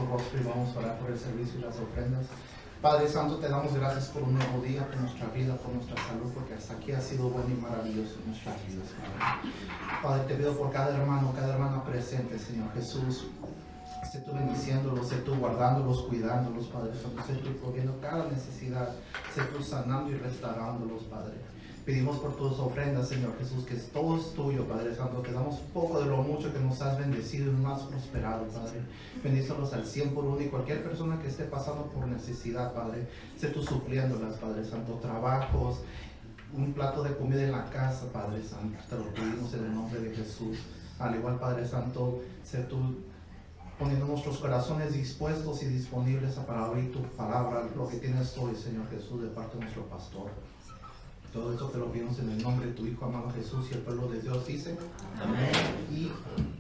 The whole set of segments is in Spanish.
rostro y vamos a orar por el servicio y las ofrendas. Padre Santo, te damos gracias por un nuevo día, por nuestra vida, por nuestra salud, porque hasta aquí ha sido bueno y maravilloso en nuestras vidas, Padre. Padre, te pido por cada hermano, cada hermana presente, Señor Jesús. Sé tú bendiciéndolos, sé tú guardándolos, cuidándolos, Padre Santo. Sé tú proveyendo cada necesidad, sé tú sanando y restaurándolos, Padre. Pedimos por tus ofrendas, Señor Jesús, que todo es tuyo, Padre Santo, que damos poco de lo mucho que nos has bendecido y nos has prosperado, Padre. Bendícelos al 100 por uno y cualquier persona que esté pasando por necesidad, Padre, sé tú supliéndolas, Padre Santo, trabajos, un plato de comida en la casa, Padre Santo, te lo pedimos en el nombre de Jesús. Al igual, Padre Santo, sé tú poniendo nuestros corazones dispuestos y disponibles para abrir tu palabra, lo que tienes hoy, Señor Jesús, de parte de nuestro pastor. Todo esto te lo pedimos en el nombre de tu Hijo amado Jesús, y el pueblo de Dios dice amén y amén.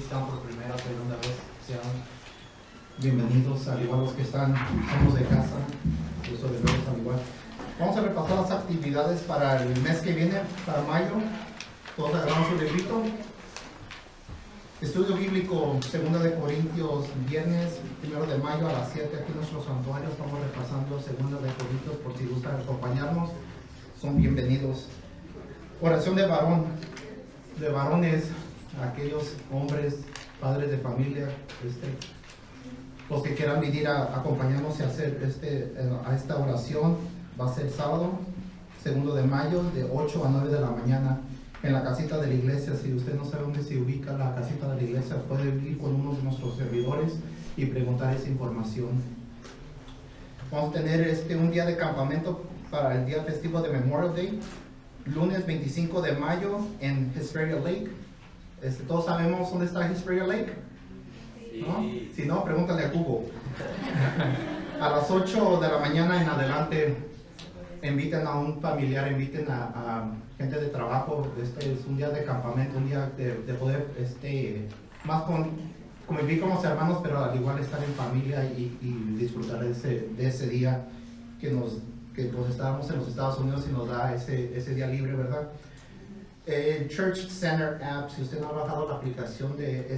están por primera o segunda vez, sean bienvenidos, al igual los que están, somos de casa, yo soy de nuevo al igual. Vamos a repasar las actividades para el mes que viene, para mayo. Todos agarramos su librito. Estudio bíblico, 2 de Corintios, viernes 1 de mayo a las 7, aquí en nuestro santuario. Estamos repasando 2 de Corintios, por si gustan acompañarnos, son bienvenidos. Oración de varón, de varones, aquellos hombres, padres de familia, los que quieran venir a acompañarnos y hacer a esta oración. Va a ser sábado, 2 de mayo, de 8 a 9 de la mañana, en la casita de la iglesia. Si usted no sabe dónde se ubica la casita de la iglesia, puede ir con uno de nuestros servidores y preguntar esa información. Vamos a tener un día de campamento para el día festivo de Memorial Day, lunes 25 de mayo en Hesperia Lake. ¿Todos sabemos dónde está Hesperia Lake? ¿No? Si no, pregúntale a Google. A las 8 de la mañana en adelante, inviten a un familiar, inviten a gente de trabajo. Es un día de campamento, un día de poder más convivir con los hermanos, pero al igual estar en familia y disfrutar de ese día que estábamos en los Estados Unidos y nos da ese día libre, ¿verdad? Church Center App, si usted no ha bajado la aplicación de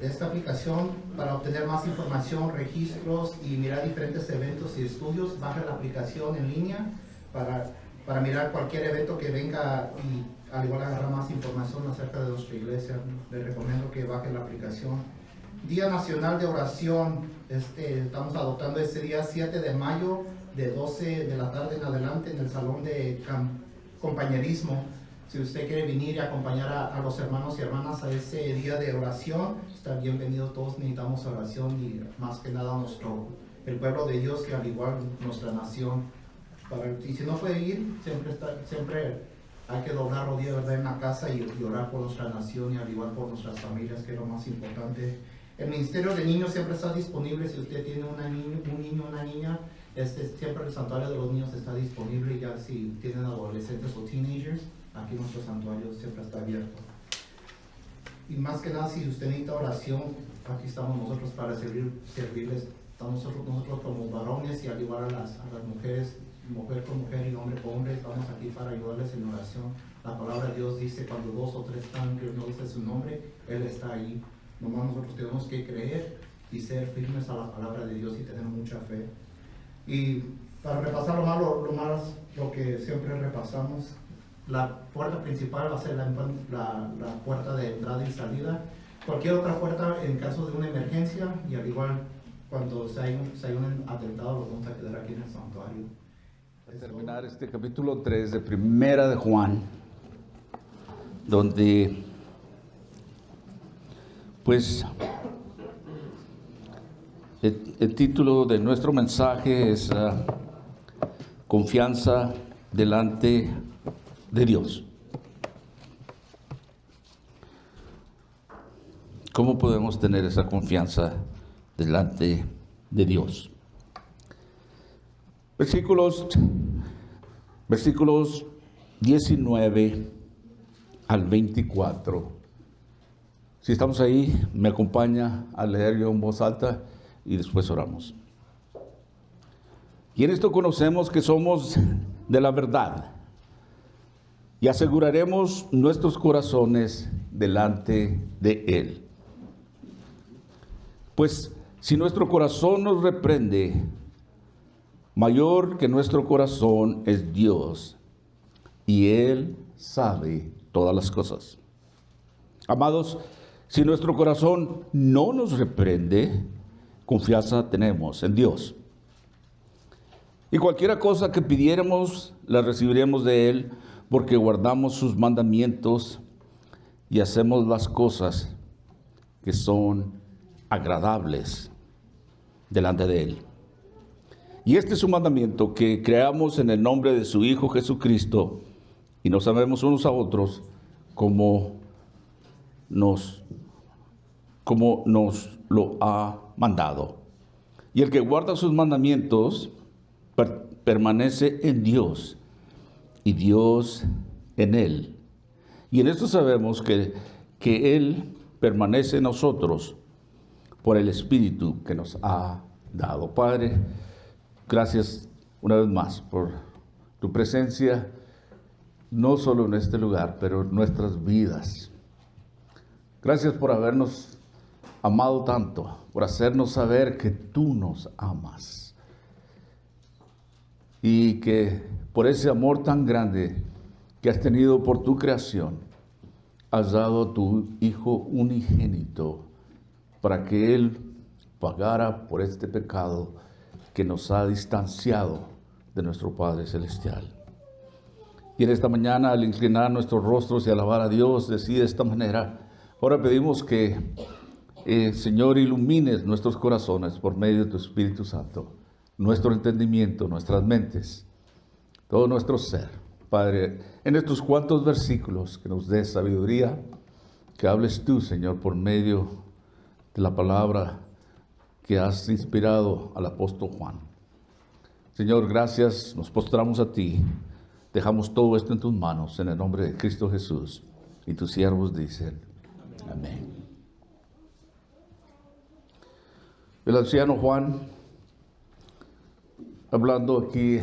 esta aplicación, para obtener más información, registros y mirar diferentes eventos y estudios, baje la aplicación en línea para mirar cualquier evento que venga y al igual agarrar más información acerca de nuestra iglesia. Le recomiendo que baje la aplicación. Día Nacional de Oración, estamos adoptando ese día 7 de mayo de 12 de la tarde en adelante en el salón de compañerismo. Si usted quiere venir y acompañar a los hermanos y hermanas a ese día de oración, está bienvenido. Todos necesitamos oración y más que nada el pueblo de Dios y al igual nuestra nación. Y si no puede ir, siempre hay que doblar rodillas, ¿verdad?, en la casa y orar por nuestra nación y al igual por nuestras familias, que es lo más importante. El Ministerio de Niños siempre está disponible. Si usted tiene un niño o una niña, siempre el santuario de los niños está disponible. Ya si tienen adolescentes o teenagers, aquí nuestro santuario siempre está abierto. Y más que nada, si usted necesita oración, aquí estamos nosotros para servirles. Estamos nosotros como varones y al igual a las mujeres, mujer con mujer y hombre con hombre, estamos aquí para ayudarles en oración. La palabra de Dios dice, cuando 2 o 3 están, que no dice su nombre, Él está ahí. Nomás nosotros tenemos que creer y ser firmes a la palabra de Dios y tener mucha fe. Y para repasar lo que siempre repasamos, la puerta principal va a ser la puerta de entrada y salida. Cualquier otra puerta en caso de una emergencia, y al igual cuando se hay un atentado, los vamos a quedar aquí en el santuario. Para terminar este capítulo 3 de Primera de Juan, donde pues el título de nuestro mensaje es Confianza delante de Dios. ¿Cómo podemos tener esa confianza delante de Dios? Versículos 19 al 24. Si estamos ahí, me acompaña a leer yo en voz alta y después oramos. Y en esto conocemos que somos de la verdad y aseguraremos nuestros corazones delante de Él. Pues si nuestro corazón nos reprende, mayor que nuestro corazón es Dios, y Él sabe todas las cosas. Amados, si nuestro corazón no nos reprende, confianza tenemos en Dios. Y cualquiera cosa que pidiéramos, la recibiremos de Él, porque guardamos sus mandamientos y hacemos las cosas que son agradables delante de Él. Y este es su mandamiento, que creamos en el nombre de su Hijo Jesucristo y nos amemos unos a otros como nos lo ha mandado. Y el que guarda sus mandamientos permanece en Dios y Dios en él. Y en esto sabemos que Él permanece en nosotros por el Espíritu que nos ha dado. Padre, gracias una vez más por tu presencia, no solo en este lugar, pero en nuestras vidas. Gracias por habernos amado tanto, por hacernos saber que tú nos amas. Y que por ese amor tan grande que has tenido por tu creación, has dado a tu Hijo unigénito para que Él pagara por este pecado que nos ha distanciado de nuestro Padre Celestial. Y en esta mañana, al inclinar nuestros rostros y alabar a Dios, decir de esta manera, ahora pedimos que, Señor, ilumines nuestros corazones por medio de tu Espíritu Santo, nuestro entendimiento, nuestras mentes, todo nuestro ser. Padre, en estos cuantos versículos que nos des sabiduría, que hables tú, Señor, por medio de la palabra que has inspirado al apóstol Juan. Señor, gracias, nos postramos a ti, dejamos todo esto en tus manos, en el nombre de Cristo Jesús. Y tus siervos dicen, amén. El anciano Juan, hablando aquí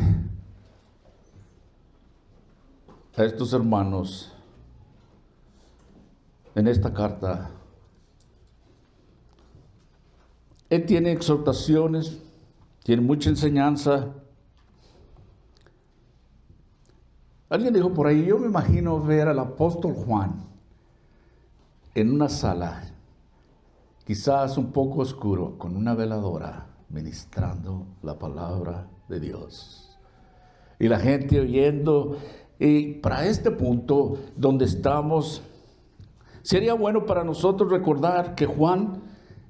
a estos hermanos en esta carta, él tiene exhortaciones, tiene mucha enseñanza. Alguien dijo por ahí, yo me imagino ver al apóstol Juan en una sala, quizás un poco oscuro, con una veladora, ministrando la palabra de Dios. Y la gente oyendo. Y para este punto donde estamos, sería bueno para nosotros recordar que Juan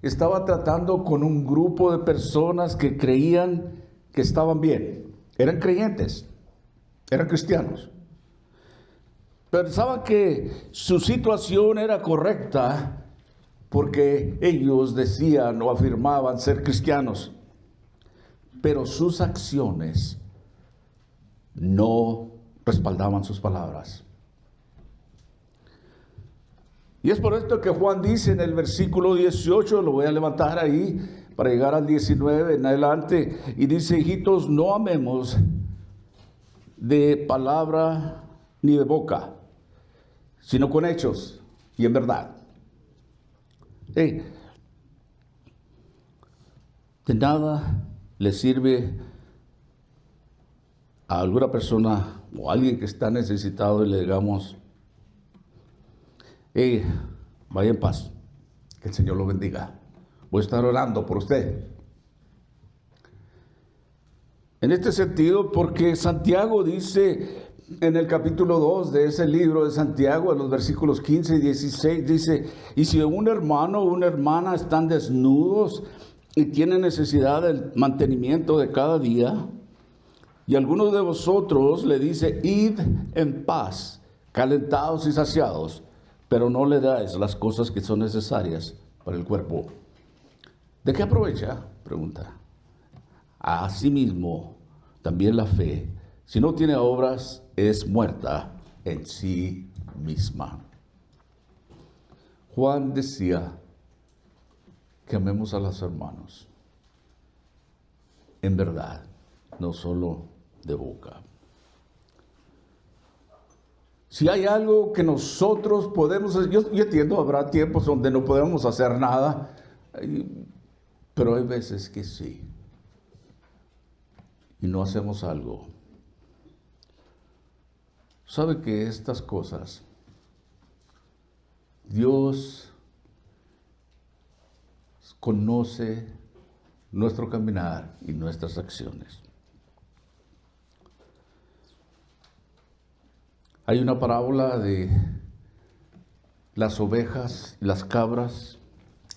estaba tratando con un grupo de personas que creían que estaban bien. Eran creyentes, eran cristianos. Pensaban que su situación era correcta porque ellos decían o afirmaban ser cristianos, pero sus acciones no respaldaban sus palabras. Y es por esto que Juan dice en el versículo 18, lo voy a levantar ahí para llegar al 19 en adelante, y dice, hijitos, no amemos de palabra ni de boca, sino con hechos y en verdad. De nada le sirve a alguna persona o a alguien que está necesitado y le digamos, vaya en paz, que el Señor lo bendiga, voy a estar orando por usted. En este sentido, porque Santiago dice en el capítulo 2 de ese libro de Santiago, en los versículos 15 y 16, dice, y si un hermano o una hermana están desnudos y tienen necesidad del mantenimiento de cada día, y alguno de vosotros le dice, id en paz, calentados y saciados, pero no le dais las cosas que son necesarias para el cuerpo. ¿De qué aprovecha? Pregunta. Asimismo, también la fe, si no tiene obras, es muerta en sí misma. Juan decía que amemos a los hermanos, en verdad, no solo de boca. Si hay algo que nosotros podemos hacer, yo entiendo, habrá tiempos donde no podemos hacer nada, pero hay veces que sí, y no hacemos algo. ¿Sabe que estas cosas, Dios conoce nuestro caminar y nuestras acciones? Hay una parábola de las ovejas y las cabras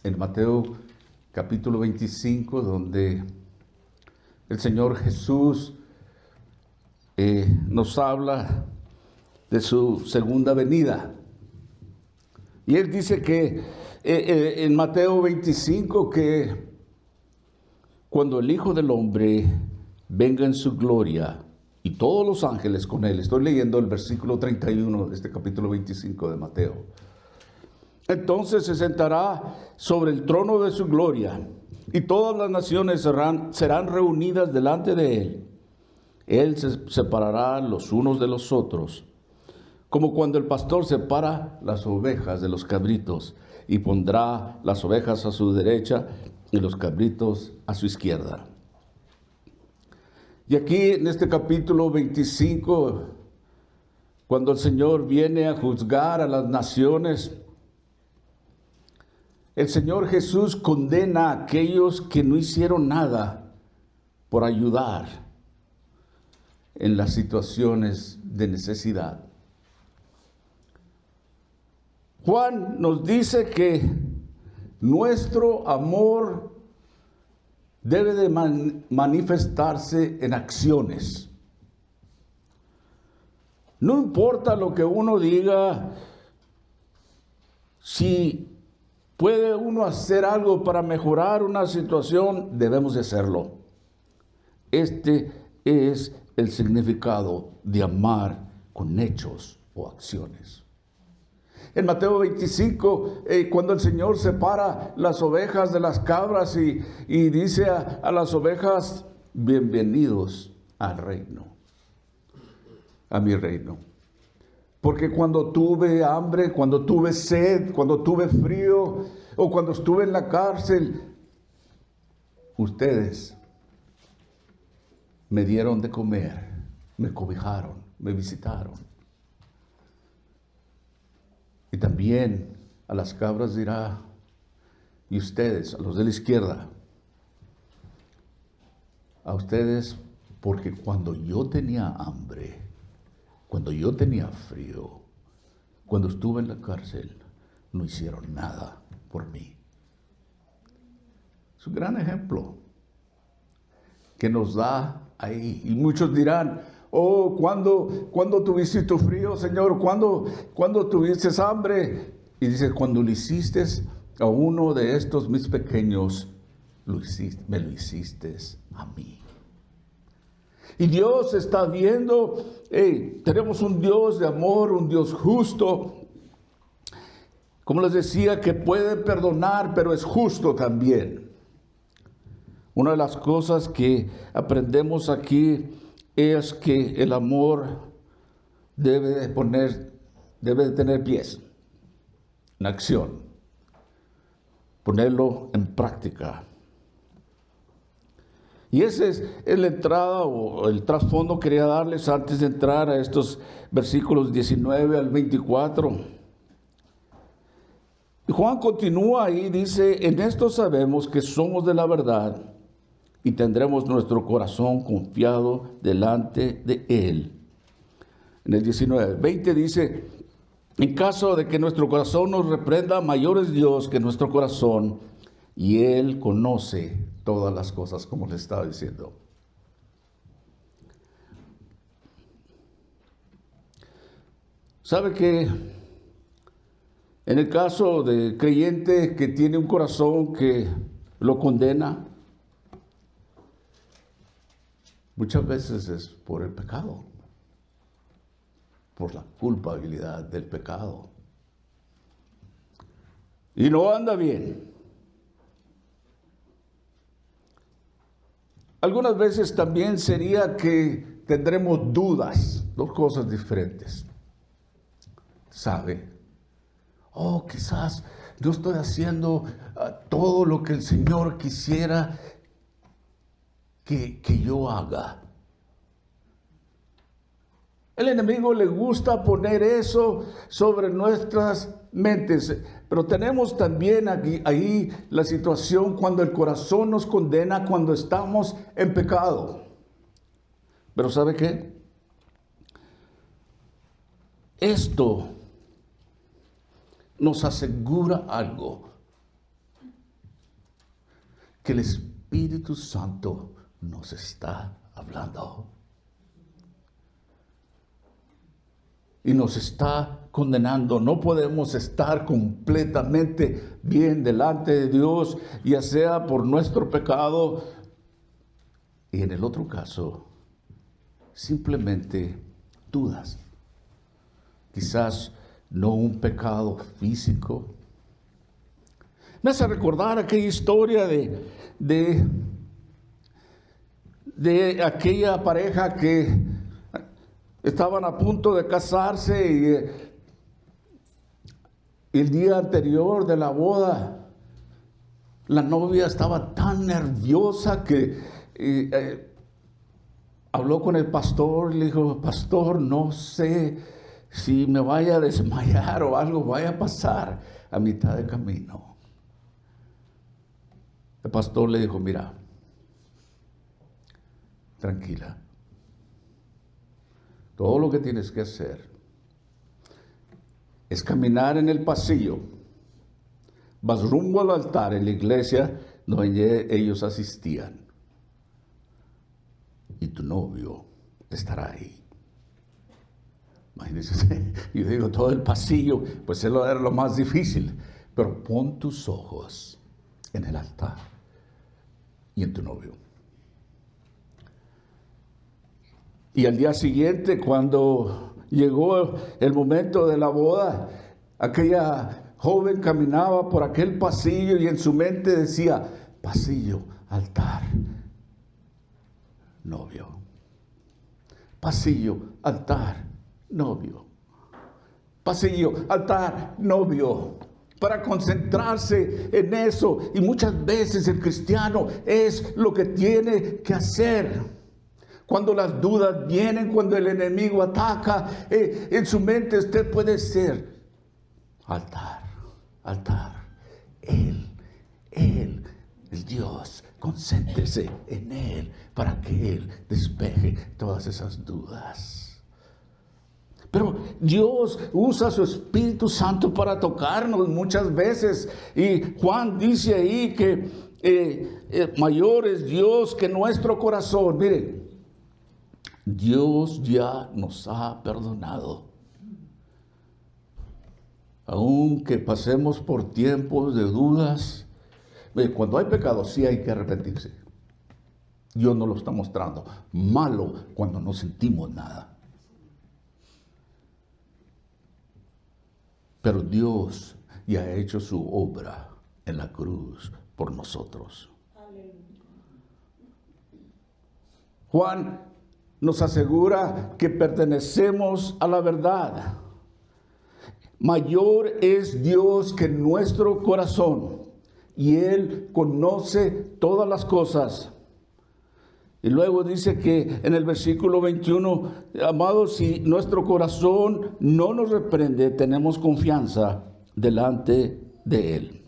en Mateo capítulo 25, donde el Señor Jesús nos habla de su segunda venida. Y Él dice que en Mateo 25 que cuando el Hijo del Hombre venga en su gloria y todos los ángeles con Él, estoy leyendo el versículo 31 de este capítulo 25 de Mateo, Entonces se sentará sobre el trono de su gloria, y todas las naciones serán reunidas delante de él. Él se separará los unos de los otros, como cuando el pastor separa las ovejas de los cabritos, y pondrá las ovejas a su derecha y los cabritos a su izquierda. Y aquí en este capítulo 25, cuando el Señor viene a juzgar a las naciones, el Señor Jesús condena a aquellos que no hicieron nada por ayudar en las situaciones de necesidad. Juan nos dice que nuestro amor debe de manifestarse en acciones. No importa lo que uno diga, si puede uno hacer algo para mejorar una situación, debemos de hacerlo. Este es el significado de amar con hechos o acciones. En Mateo 25, cuando el Señor separa las ovejas de las cabras y dice a las ovejas, bienvenidos al reino, a mi reino. Porque cuando tuve hambre, cuando tuve sed, cuando tuve frío o cuando estuve en la cárcel, ustedes me dieron de comer, me cobijaron, me visitaron. Y también a las cabras dirá, y ustedes, a los de la izquierda, a ustedes, porque cuando yo tenía hambre, cuando yo tenía frío, cuando estuve en la cárcel, no hicieron nada por mí. Es un gran ejemplo que nos da ahí. Y muchos dirán, oh, ¿cuándo tuviste tu frío, Señor? ¿Cuándo tuviste hambre? Y dice, cuando le hiciste a uno de estos mis pequeños, me lo hiciste a mí. Y Dios está viendo, tenemos un Dios de amor, un Dios justo, como les decía, que puede perdonar, pero es justo también. Una de las cosas que aprendemos aquí es que el amor debe de tener pies en acción, ponerlo en práctica. Y esa es la entrada o el trasfondo que quería darles antes de entrar a estos versículos 19 al 24. Y Juan continúa ahí, dice, en esto sabemos que somos de la verdad y tendremos nuestro corazón confiado delante de Él. En el 19:20 dice, en caso de que nuestro corazón nos reprenda, mayor es Dios que nuestro corazón, y Él conoce todas las cosas, como les estaba diciendo. ¿Sabe que en el caso del creyente que tiene un corazón que lo condena, muchas veces es por el pecado, por la culpabilidad del pecado? Y no anda bien. Algunas veces también sería que tendremos dudas, dos cosas diferentes. ¿Sabe? Oh, quizás yo estoy haciendo todo lo que el Señor quisiera que yo haga. El enemigo le gusta poner eso sobre nuestras mentes, pero tenemos también ahí la situación cuando el corazón nos condena, cuando estamos en pecado. Pero ¿sabe qué? Esto nos asegura algo, que el Espíritu Santo nos está hablando y nos está condenando. No podemos estar completamente bien delante de Dios, ya sea por nuestro pecado, y en el otro caso, simplemente dudas. Quizás no un pecado físico, Me hace recordar aquella historia de aquella pareja que estaban a punto de casarse y el día anterior de la boda, la novia estaba tan nerviosa que habló con el pastor y le dijo: pastor, no sé si me vaya a desmayar o algo vaya a pasar a mitad de camino. El pastor le dijo: mira, tranquila, todo lo que tienes que hacer es caminar en el pasillo, vas rumbo al altar en la iglesia donde ellos asistían, y tu novio estará ahí. Imagínense, yo digo, todo el pasillo, pues eso era lo más difícil, pero pon tus ojos en el altar y en tu novio. Y al día siguiente, cuando llegó el momento de la boda, aquella joven caminaba por aquel pasillo y en su mente decía: pasillo, altar, novio. Pasillo, altar, novio. Pasillo, altar, novio. Para concentrarse en eso. Y muchas veces el cristiano es lo que tiene que hacer. Cuando las dudas vienen, cuando el enemigo ataca, en su mente usted puede ser altar, altar. Él, el Dios, concéntrese en Él para que Él despeje todas esas dudas. Pero Dios usa su Espíritu Santo para tocarnos muchas veces. Y Juan dice ahí que mayor es Dios que nuestro corazón. Miren, Dios ya nos ha perdonado. Aunque pasemos por tiempos de dudas, cuando hay pecado sí hay que arrepentirse. Dios nos lo está mostrando. Malo cuando no sentimos nada. Pero Dios ya ha hecho su obra en la cruz por nosotros. Juan nos asegura que pertenecemos a la verdad. Mayor es Dios que nuestro corazón, y Él conoce todas las cosas. Y luego dice que en el versículo 21, amados, si nuestro corazón no nos reprende, tenemos confianza delante de Él.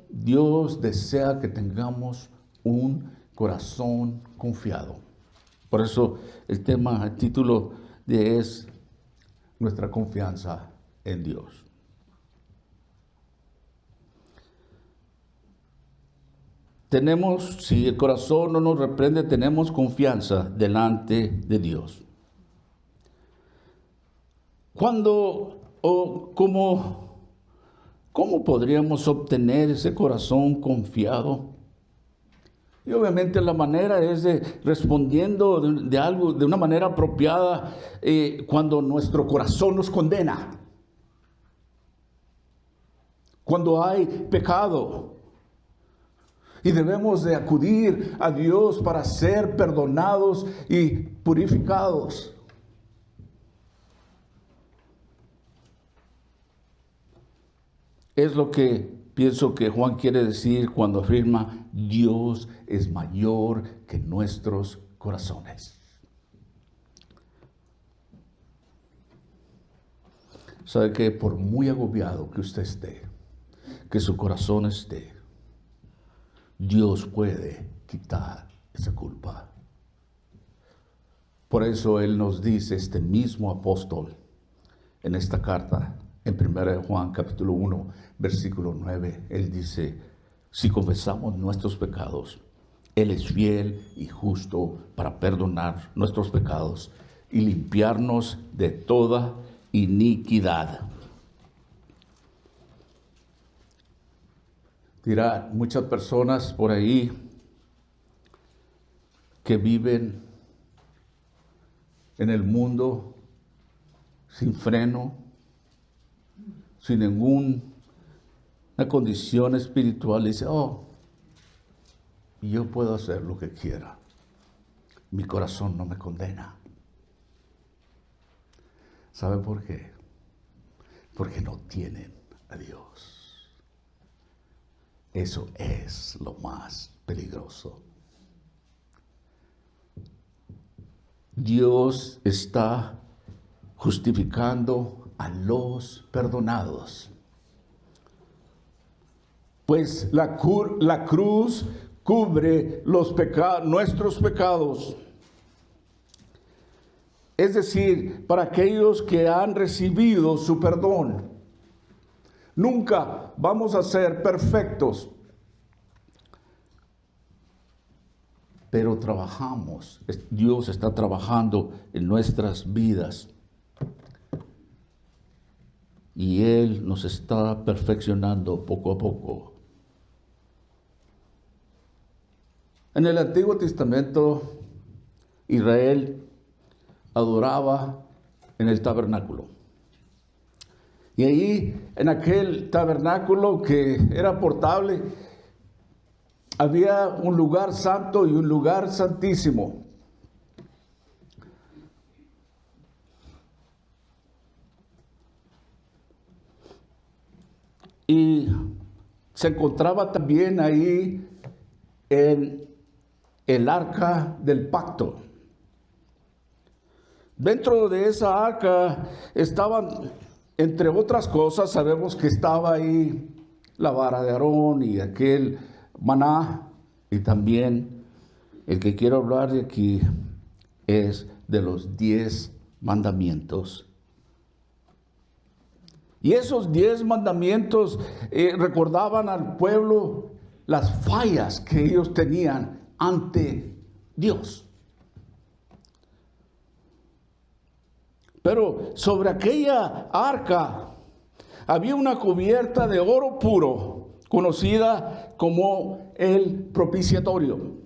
Dios desea que tengamos un corazón confiado. Por eso el título es nuestra confianza en Dios. Si el corazón no nos reprende, tenemos confianza delante de Dios. ¿Cómo podríamos obtener ese corazón confiado? Y obviamente la manera es respondiendo de una manera apropiada cuando nuestro corazón nos condena. Cuando hay pecado. Y debemos de acudir a Dios para ser perdonados y purificados. Es lo que pienso que Juan quiere decir cuando afirma: Dios es mayor que nuestros corazones. Sabe que por muy agobiado que usted esté, que su corazón esté, Dios puede quitar esa culpa. Por eso Él nos dice, este mismo apóstol, en esta carta, en 1 Juan capítulo 1, versículo 9, Él dice: si confesamos nuestros pecados, Él es fiel y justo para perdonar nuestros pecados y limpiarnos de toda iniquidad. Dirá, muchas personas por ahí que viven en el mundo sin freno, sin ningún una condición espiritual, dice, oh, yo puedo hacer lo que quiera. Mi corazón no me condena. ¿Sabe por qué? Porque no tienen a Dios. Eso es lo más peligroso. Dios está justificando a los perdonados. Pues la cruz cubre nuestros pecados. Es decir, para aquellos que han recibido su perdón. Nunca vamos a ser perfectos. Pero trabajamos. Dios está trabajando en nuestras vidas. Y Él nos está perfeccionando poco a poco. En el Antiguo Testamento, Israel adoraba en el tabernáculo. Y ahí, en aquel tabernáculo que era portable, había un lugar santo y un lugar santísimo. Y se encontraba también ahí en el arca del pacto. Dentro de esa arca estaban, entre otras cosas, sabemos que estaba ahí la vara de Aarón y aquel maná, y también el que quiero hablar de aquí es de los 10 mandamientos. Y esos 10 mandamientos recordaban al pueblo las fallas que ellos tenían ante Dios. Pero sobre aquella arca había una cubierta de oro puro, conocida como el propiciatorio.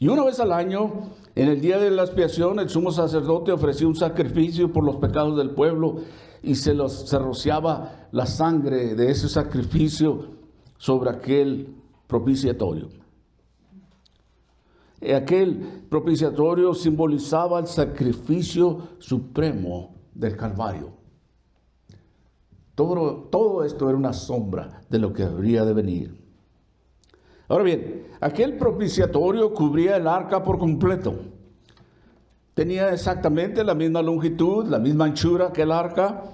Y una vez al año, en el día de la expiación, el sumo sacerdote ofrecía un sacrificio por los pecados del pueblo y se rociaba la sangre de ese sacrificio sobre aquel propiciatorio. Aquel propiciatorio simbolizaba el sacrificio supremo del Calvario. Todo esto era una sombra de lo que habría de venir. Ahora bien, aquel propiciatorio cubría el arca por completo. Tenía exactamente la misma longitud, la misma anchura que el arca.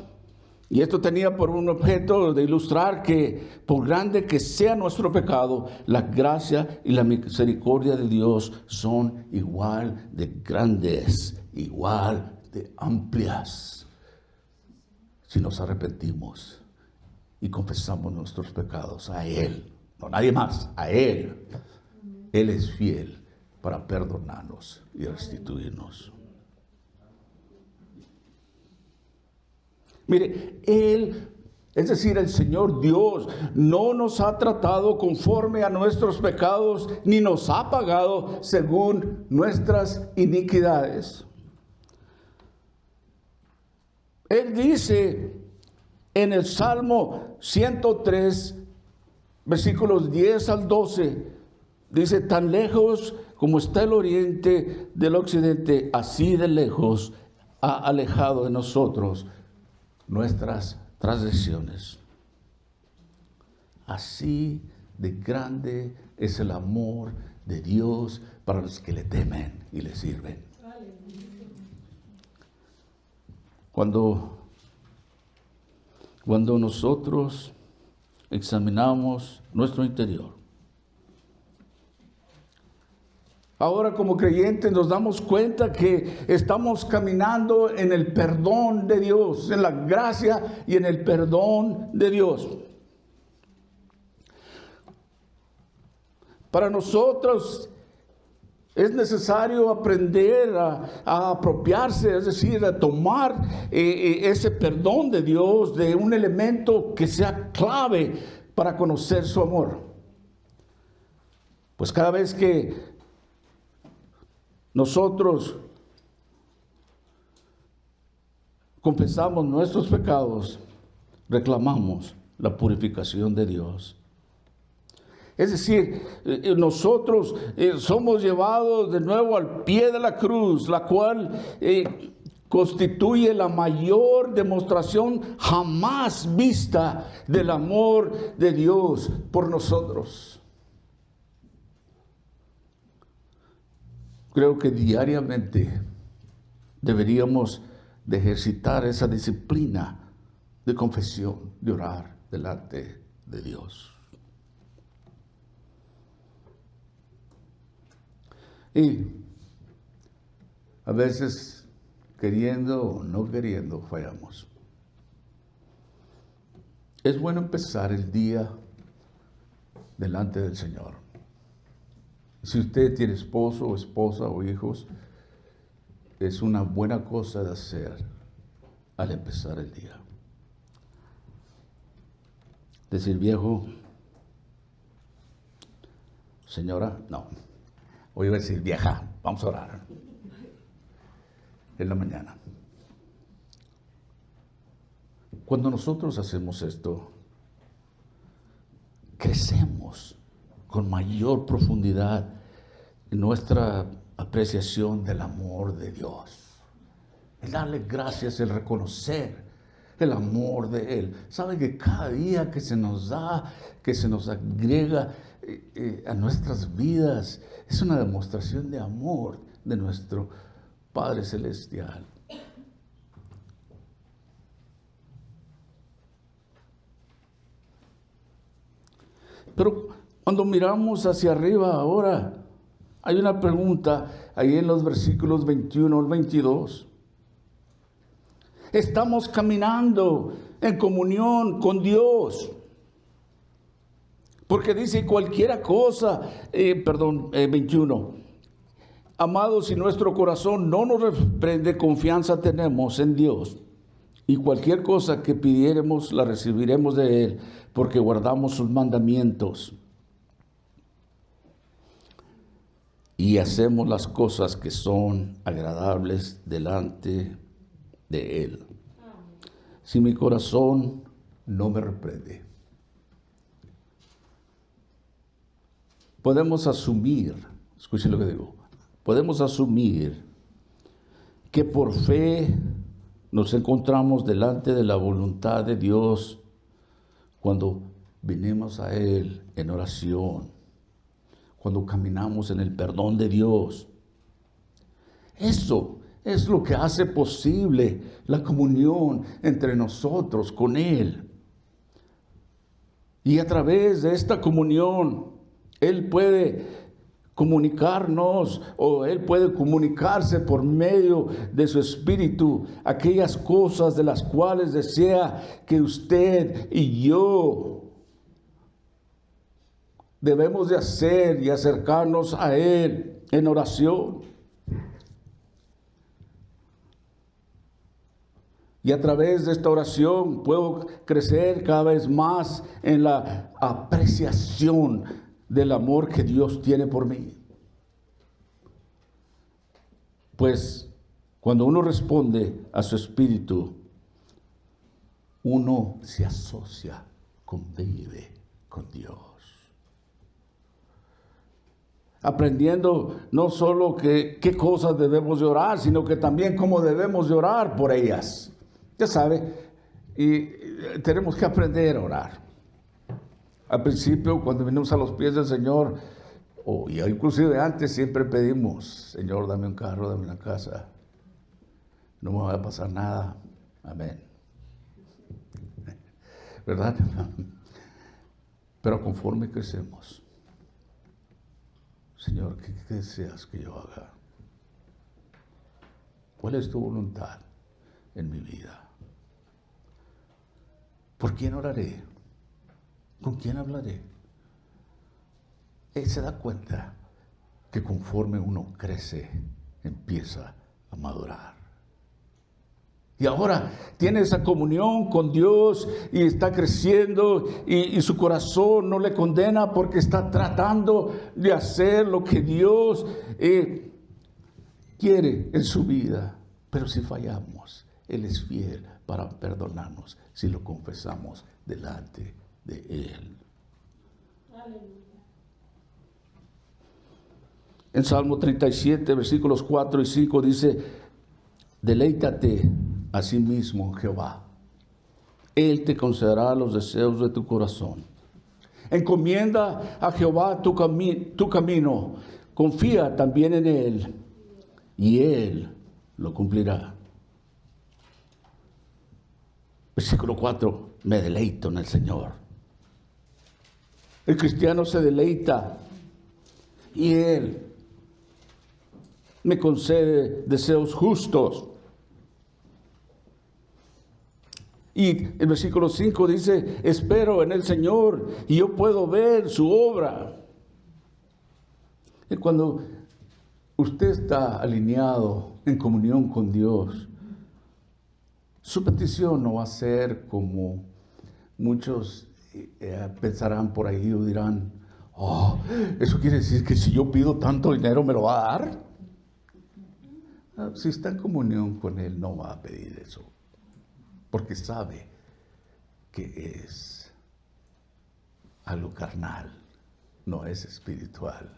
Y esto tenía por un objeto de ilustrar que por grande que sea nuestro pecado, la gracia y la misericordia de Dios son igual de grandes, igual de amplias. Si nos arrepentimos y confesamos nuestros pecados a Él, no nadie más, a Él. Él es fiel para perdonarnos y restituirnos. Mire, Él, es decir, el Señor Dios, no nos ha tratado conforme a nuestros pecados, ni nos ha pagado según nuestras iniquidades. Él dice en el Salmo 103, versículos 10 al 12, dice, tan lejos como está el oriente del occidente, así de lejos ha alejado de nosotros nuestras transgresiones. Así de grande es el amor de Dios para los que le temen y le sirven. Cuando nosotros examinamos nuestro interior, ahora como creyentes nos damos cuenta que estamos caminando en el perdón de Dios, en la gracia y en el perdón de Dios. Para nosotros es necesario aprender a apropiarse, es decir, a tomar ese perdón de Dios de un elemento que sea clave para conocer su amor. Pues cada vez que nosotros confesamos nuestros pecados, reclamamos la purificación de Dios. Es decir, nosotros somos llevados de nuevo al pie de la cruz, la cual constituye la mayor demostración jamás vista del amor de Dios por nosotros. Creo que diariamente deberíamos de ejercitar esa disciplina de confesión, de orar delante de Dios. Y a veces, queriendo o no queriendo, fallamos. Es bueno empezar el día delante del Señor. Si usted tiene esposo o esposa o hijos, es una buena cosa de hacer al empezar el día. Decir, viejo, señora, no. Hoy voy a decir, vieja, vamos a orar. En la mañana. Cuando nosotros hacemos esto, crecemos con mayor profundidad en nuestra apreciación del amor de Dios. El darle gracias, el reconocer el amor de Él. Sabe que cada día que se nos da, que se nos agrega a nuestras vidas, es una demostración de amor de nuestro Padre Celestial. Pero cuando miramos hacia arriba ahora, hay una pregunta ahí en los versículos 21 al 22. Estamos caminando en comunión con Dios. Porque dice cualquiera cosa, 21. Amados, si nuestro corazón no nos reprende, confianza tenemos en Dios. Y cualquier cosa que pidiéremos, la recibiremos de Él, porque guardamos sus mandamientos. Y hacemos las cosas que son agradables delante de Él. Si mi corazón no me reprende, podemos asumir, escuchen lo que digo, podemos asumir que por fe nos encontramos delante de la voluntad de Dios cuando venimos a Él en oración, cuando caminamos en el perdón de Dios. Eso es lo que hace posible la comunión entre nosotros con Él. Y a través de esta comunión, Él puede comunicarnos, o Él puede comunicarse por medio de su Espíritu aquellas cosas de las cuales desea que usted y yo debemos de hacer y acercarnos a Él en oración. Y a través de esta oración puedo crecer cada vez más en la apreciación del amor que Dios tiene por mí. Pues cuando uno responde a su espíritu, uno se asocia, convive con Dios. Aprendiendo no solo qué cosas debemos de orar, sino que también cómo debemos de orar por ellas. Ya sabe, y tenemos que aprender a orar. Al principio, cuando venimos a los pies del Señor, y inclusive antes, siempre pedimos, Señor, dame un carro, dame una casa. No me va a pasar nada. Amén. ¿Verdad? Pero conforme crecemos, Señor, ¿qué deseas que yo haga? ¿Cuál es tu voluntad en mi vida? ¿Por quién oraré? ¿Con quién hablaré? Él se da cuenta que conforme uno crece, empieza a madurar. Y ahora tiene esa comunión con Dios y está creciendo y su corazón no le condena porque está tratando de hacer lo que Dios quiere en su vida. Pero si fallamos, Él es fiel para perdonarnos si lo confesamos delante de Él. En Salmo 37, versículos 4 y 5 dice: deleítate a sí mismo, Jehová. Él te concederá los deseos de tu corazón. Encomienda a Jehová tu camino. Confía también en Él, y Él lo cumplirá. Versículo 4, me deleito en el Señor. El cristiano se deleita y Él me concede deseos justos. Y el versículo 5 dice: espero en el Señor y yo puedo ver su obra. Y cuando usted está alineado en comunión con Dios, su petición no va a ser como muchos pensarán por ahí o dirán: oh, eso quiere decir que si yo pido tanto dinero me lo va a dar. Si está en comunión con Él, no va a pedir eso, porque sabe que es algo carnal, no es espiritual.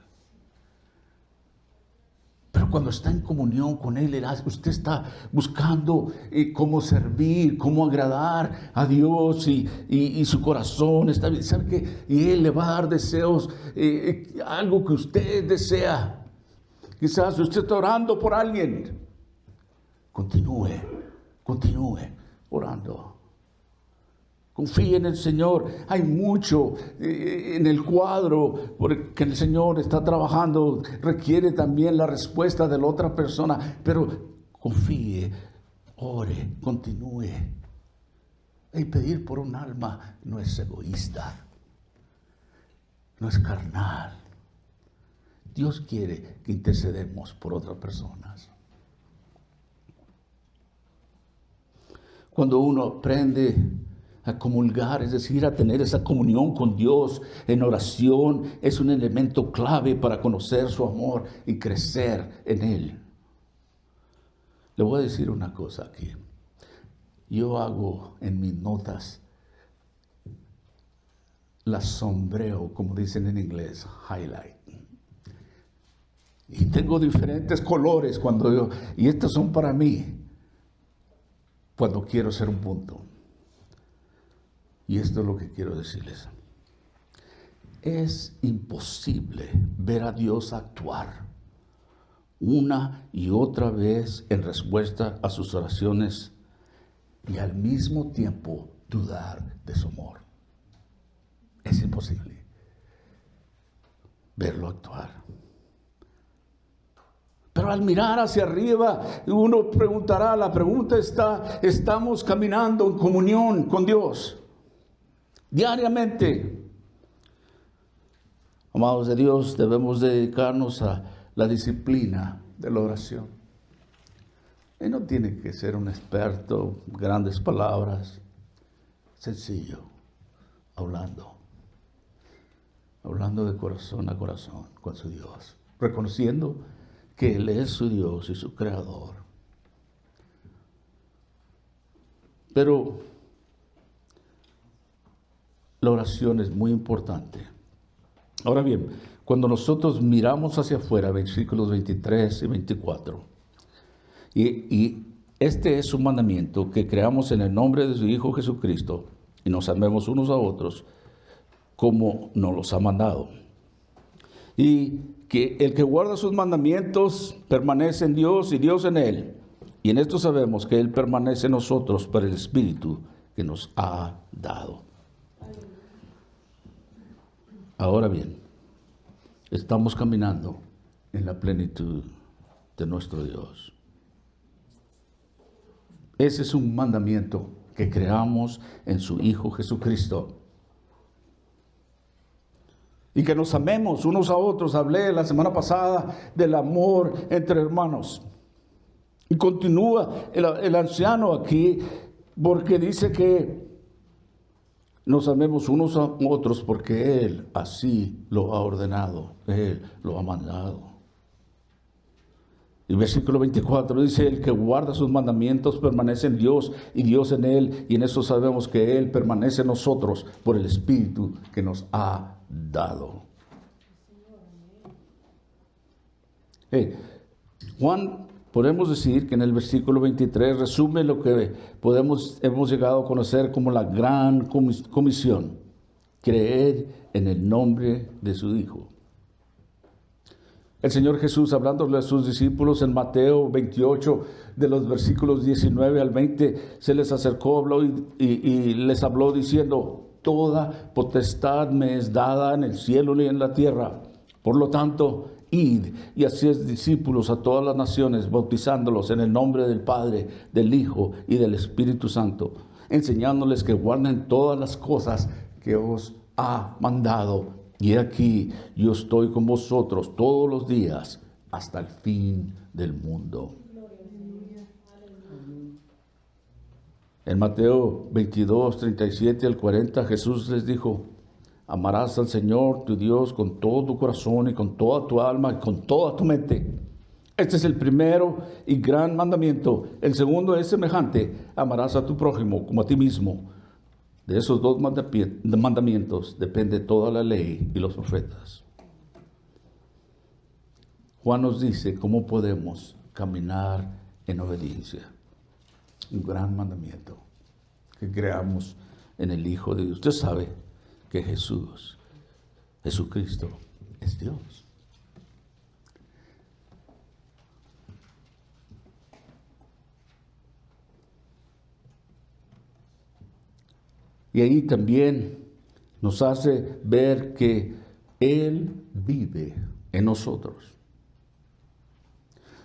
Pero cuando está en comunión con Él, usted está buscando cómo servir, cómo agradar a Dios, y su corazón está bien. ¿Sabe qué? Y Él le va a dar deseos, algo que usted desea. Quizás usted está orando por alguien. Continúe orando. Confíe en el Señor. Hay mucho en el cuadro porque el Señor está trabajando. Requiere también la respuesta de la otra persona. Pero confíe, ore, continúe. Y pedir por un alma no es egoísta, no es carnal. Dios quiere que intercedemos por otras personas. Cuando uno aprende a comulgar, es decir, a tener esa comunión con Dios en oración, es un elemento clave para conocer su amor y crecer en Él. Le voy a decir una cosa aquí. Yo hago en mis notas, las sombreo, como dicen en inglés, highlight. Y tengo diferentes colores y estos son para mí, cuando quiero hacer un punto. Y esto es lo que quiero decirles. Es imposible ver a Dios actuar una y otra vez en respuesta a sus oraciones y al mismo tiempo dudar de su amor. Es imposible verlo actuar. Pero al mirar hacia arriba, uno preguntará, la pregunta está: ¿estamos caminando en comunión con Dios diariamente? Amados de Dios, debemos dedicarnos a la disciplina de la oración. Y no tiene que ser un experto, grandes palabras, sencillo, hablando de corazón a corazón con su Dios, reconociendo que Él es su Dios y su Creador. Pero la oración es muy importante. Ahora bien, cuando nosotros miramos hacia afuera, versículos 23 y 24, y este es su mandamiento, que creamos en el nombre de su Hijo Jesucristo y nos amemos unos a otros como nos los ha mandado. Y que el que guarda sus mandamientos permanece en Dios y Dios en él. Y en esto sabemos que Él permanece en nosotros por el Espíritu que nos ha dado. Ahora bien, estamos caminando en la plenitud de nuestro Dios. Ese es un mandamiento, que creamos en su Hijo Jesucristo. Y que nos amemos unos a otros. Hablé la semana pasada del amor entre hermanos. Y continúa el anciano aquí, porque dice que nos amemos unos a otros porque Él así lo ha ordenado, Él lo ha mandado. Y versículo 24 dice, el que guarda sus mandamientos permanece en Dios y Dios en él. Y en eso sabemos que Él permanece en nosotros por el Espíritu que nos ha dado. Juan, podemos decir que en el versículo 23 resume lo que hemos llegado a conocer como la gran comisión. Creer en el nombre de su Hijo. El Señor Jesús, hablándole a sus discípulos en Mateo 28, de los versículos 19 al 20, se les acercó, habló y les habló diciendo, toda potestad me es dada en el cielo y en la tierra. Por lo tanto, id y haced discípulos a todas las naciones, bautizándolos en el nombre del Padre, del Hijo y del Espíritu Santo, enseñándoles que guarden todas las cosas que os ha mandado. Y aquí yo estoy con vosotros todos los días hasta el fin del mundo. En Mateo 22, 37 al 40, Jesús les dijo, amarás al Señor tu Dios con todo tu corazón y con toda tu alma y con toda tu mente. Este es el primero y gran mandamiento. El segundo es semejante, amarás a tu prójimo como a ti mismo. De esos dos mandamientos depende toda la ley y los profetas. Juan nos dice cómo podemos caminar en obediencia. Un gran mandamiento, que creamos en el Hijo de Dios. Usted sabe que Jesucristo, es Dios. Y ahí también nos hace ver que Él vive en nosotros.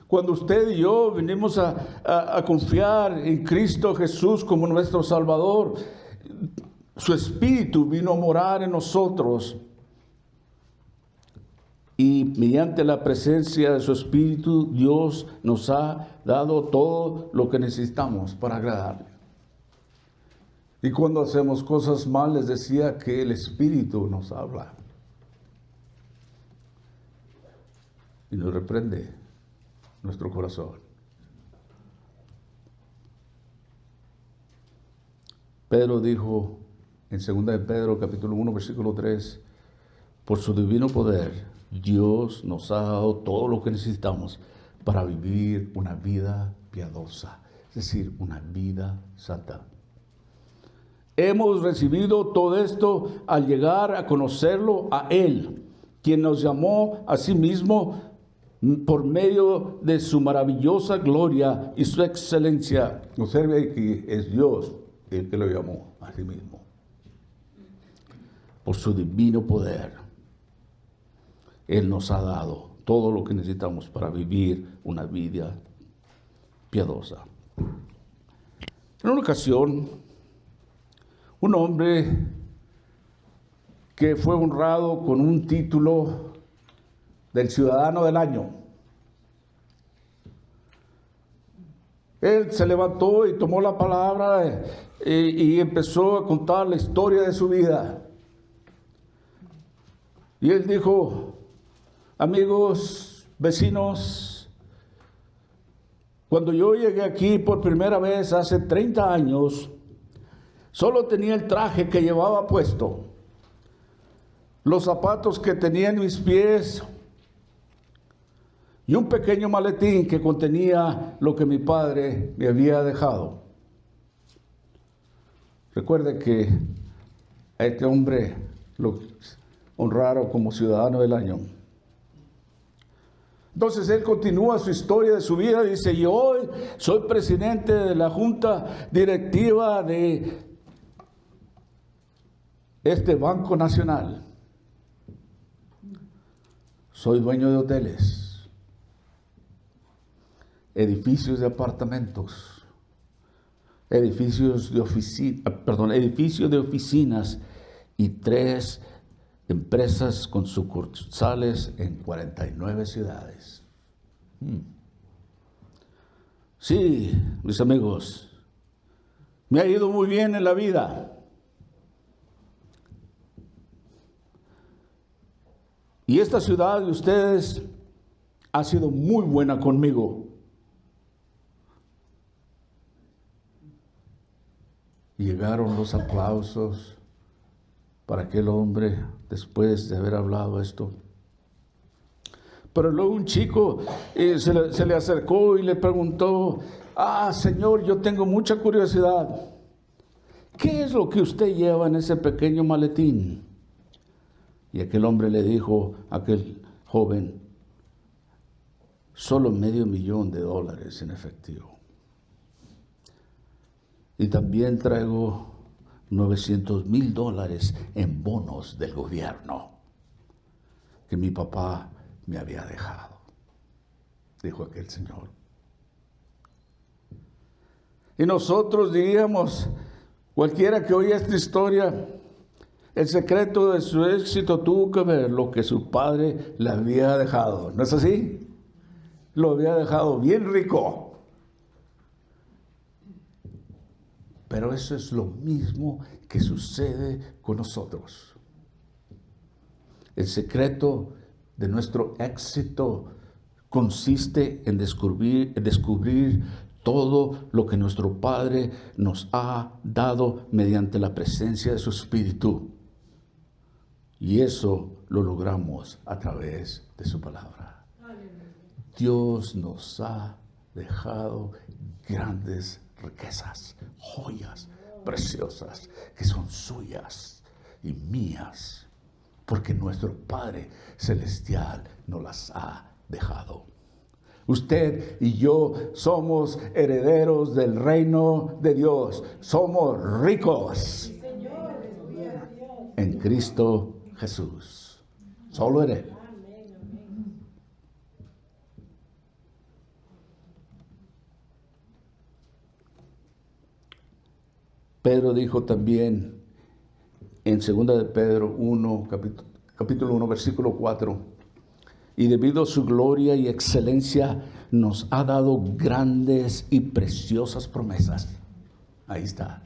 Cuando usted y yo venimos a confiar en Cristo Jesús como nuestro Salvador, su Espíritu vino a morar en nosotros. Y mediante la presencia de su Espíritu, Dios nos ha dado todo lo que necesitamos para agradarle. Y cuando hacemos cosas mal, les decía que el Espíritu nos habla y nos reprende nuestro corazón. Pedro dijo en 2 de Pedro, capítulo 1, versículo 3, por su divino poder, Dios nos ha dado todo lo que necesitamos para vivir una vida piadosa, es decir, una vida santa. Hemos recibido todo esto al llegar a conocerlo a Él, quien nos llamó a sí mismo por medio de su maravillosa gloria y su excelencia. Observe que es Dios el que lo llamó a sí mismo. Por su divino poder, Él nos ha dado todo lo que necesitamos para vivir una vida piadosa. En una ocasión, un hombre que fue honrado con un título del Ciudadano del Año. Él se levantó y tomó la palabra y empezó a contar la historia de su vida. Y él dijo, amigos, vecinos, cuando yo llegué aquí por primera vez hace 30 años, solo tenía el traje que llevaba puesto, los zapatos que tenía en mis pies y un pequeño maletín que contenía lo que mi padre me había dejado. Recuerde que a este hombre lo honraron como Ciudadano del Año. Entonces él continúa su historia de su vida, dice, y hoy soy presidente de la Junta Directiva de este Banco Nacional. Soy dueño de hoteles, edificios de apartamentos, edificios de oficinas y 3 empresas con sucursales en 49 ciudades. Sí, mis amigos, me ha ido muy bien en la vida. Y esta ciudad de ustedes ha sido muy buena conmigo. Llegaron los aplausos para aquel hombre después de haber hablado esto. Pero luego un chico se le acercó y le preguntó: Señor, yo tengo mucha curiosidad. ¿Qué es lo que usted lleva en ese pequeño maletín? Y aquel hombre le dijo a aquel joven: solo $500,000 en efectivo. Y también traigo $900,000 en bonos del gobierno que mi papá me había dejado, dijo aquel señor. Y nosotros diríamos, cualquiera que oye esta historia, el secreto de su éxito tuvo que ver lo que su padre le había dejado. ¿No es así? Lo había dejado bien rico. Pero eso es lo mismo que sucede con nosotros. El secreto de nuestro éxito consiste en descubrir todo lo que nuestro Padre nos ha dado mediante la presencia de su Espíritu. Y eso lo logramos a través de su palabra. Dios nos ha dejado grandes riquezas, joyas preciosas que son suyas y mías, porque nuestro Padre Celestial nos las ha dejado. Usted y yo somos herederos del reino de Dios. Somos ricos en Cristo Jesús. Solo en Él. Pedro dijo también en 2 de Pedro 1, capítulo 1, versículo 4, y debido a su gloria y excelencia nos ha dado grandes y preciosas promesas. Ahí está.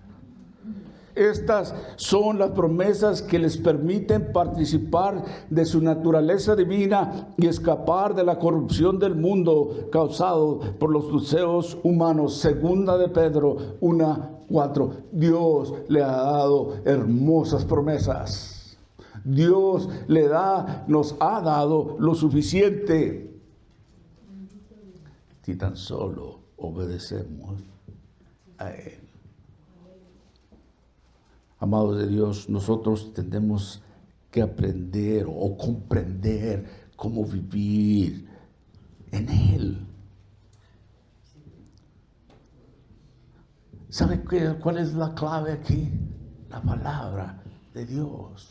Estas son las promesas que les permiten participar de su naturaleza divina y escapar de la corrupción del mundo causado por los deseos humanos. 2 de Pedro 1:4. Dios le ha dado hermosas promesas. Dios nos ha dado lo suficiente. Si tan solo obedecemos a Él. Amados de Dios, nosotros tenemos que aprender o comprender cómo vivir en Él. ¿Sabe cuál es la clave aquí? La palabra de Dios.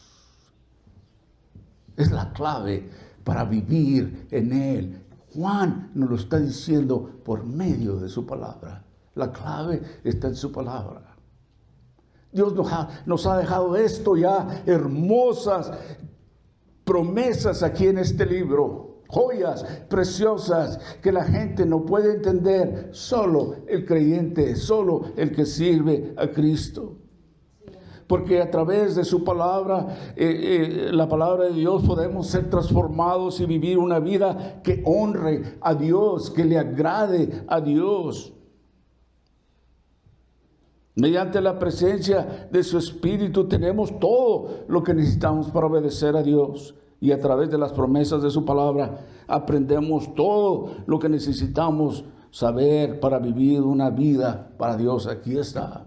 Es la clave para vivir en Él. Juan nos lo está diciendo por medio de su palabra. La clave está en su palabra. Dios nos ha dejado esto ya, hermosas promesas aquí en este libro, joyas preciosas que la gente no puede entender, solo el creyente, solo el que sirve a Cristo. Porque a través de su palabra, la palabra de Dios, podemos ser transformados y vivir una vida que honre a Dios, que le agrade a Dios. Mediante la presencia de su Espíritu tenemos todo lo que necesitamos para obedecer a Dios. Y a través de las promesas de su palabra aprendemos todo lo que necesitamos saber para vivir una vida para Dios. Aquí está.